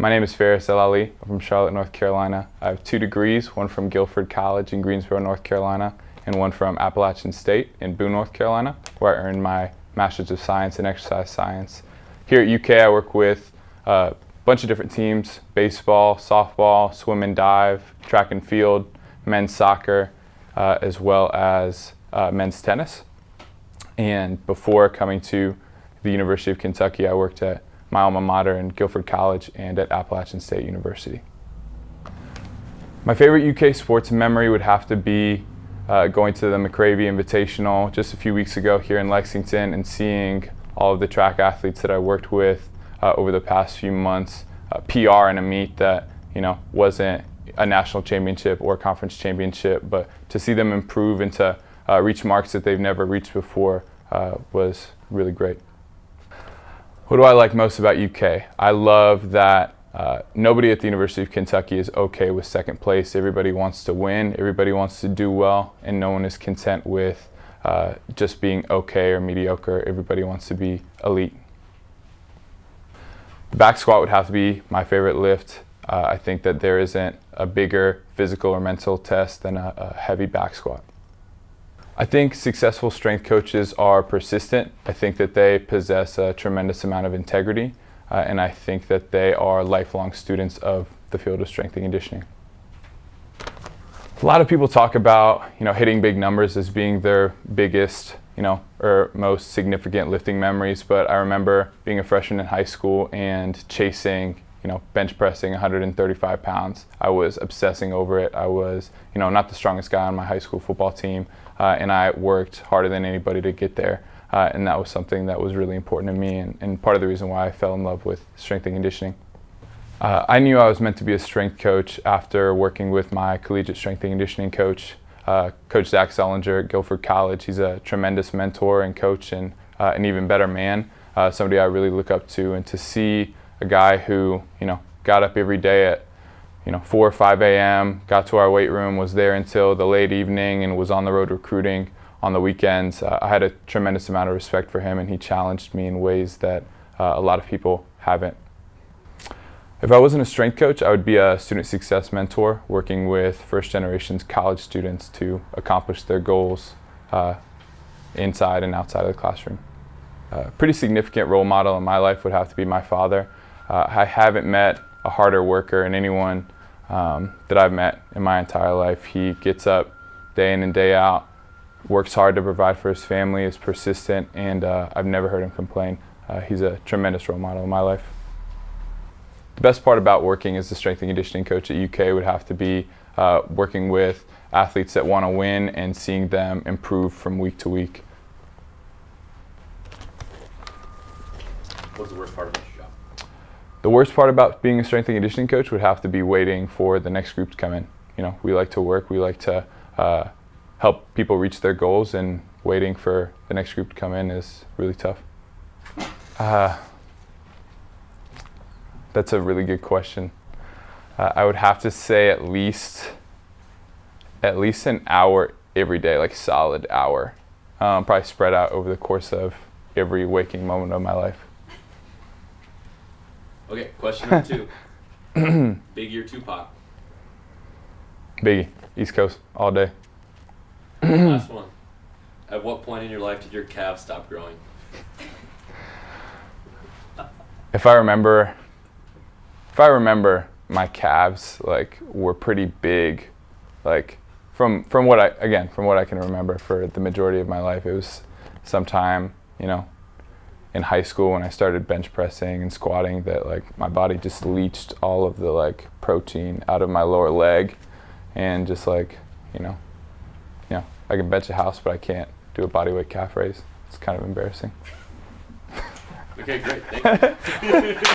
My name is Faris. I'm from Charlotte, North Carolina. I have 2 degrees, one from Guilford College in Greensboro, North Carolina, and one from Appalachian State in Boone, North Carolina, where I earned my Master's of Science in Exercise Science. Here at UK, I work with a bunch of different teams: baseball, softball, swim and dive, track and field, men's soccer, as well as men's tennis. And before coming to the University of Kentucky, I worked at my alma mater in Guilford College and at Appalachian State University. My favorite UK sports memory would have to be going to the McCravey Invitational just a few weeks ago here in Lexington and seeing all of the track athletes that I worked with over the past few months PR in a meet that wasn't a national championship or conference championship, but to see them improve and to reach marks that they've never reached before was really great. What do I like most about UK? I love that nobody at the University of Kentucky is okay with second place. Everybody wants to win, everybody wants to do well, and no one is content with just being okay or mediocre. Everybody wants to be elite. The back squat would have to be my favorite lift. I think that there isn't a bigger physical or mental test than a heavy back squat. I think successful strength coaches are persistent. I think that they possess a tremendous amount of integrity, and I think that they are lifelong students of the field of strength and conditioning. A lot of people talk about hitting big numbers as being their biggest or most significant lifting memories, but I remember being a freshman in high school and chasing bench pressing 135 pounds. I was obsessing over it. I was not the strongest guy on my high school football team, and I worked harder than anybody to get there, and that was something that was really important to me and part of the reason why I fell in love with strength and conditioning. I knew I was meant to be a strength coach after working with my collegiate strength and conditioning coach, Coach Zach Sullinger at Guilford College. He's a tremendous mentor and coach and an even better man, somebody I really look up to, and to see a guy who got up every day at 4 or 5 a.m., got to our weight room, was there until the late evening, and was on the road recruiting on the weekends. I had a tremendous amount of respect for him, and he challenged me in ways that a lot of people haven't. If I wasn't a strength coach, I would be a student success mentor, working with first-generation college students to accomplish their goals inside and outside of the classroom. A pretty significant role model in my life would have to be my father. I haven't met a harder worker than anyone that I've met in my entire life. He gets up day in and day out, works hard to provide for his family, is persistent, and I've never heard him complain. He's a tremendous role model in my life. The best part about working as the strength and conditioning coach at UK would have to be working with athletes that want to win and seeing them improve from week to week. What's the worst part about your job? The worst part about being a strength and conditioning coach would have to be waiting for the next group to come in. We like to work, we like to help people reach their goals, and waiting for the next group to come in is really tough. That's a really good question. I would have to say at least an hour every day, like solid hour, probably spread out over the course of every waking moment of my life. Okay, question number 2. Biggie or Tupac? Biggie, East Coast, all day. Last one. At what point in your life did your calves stop growing? If I remember, my calves were pretty big, from what I can remember for the majority of my life. It was sometime in high school when I started bench pressing and squatting that my body just leached all of the protein out of my lower leg, and just I can bench a house, but I can't do a bodyweight calf raise. It's kind of embarrassing. Okay, great. Thank you.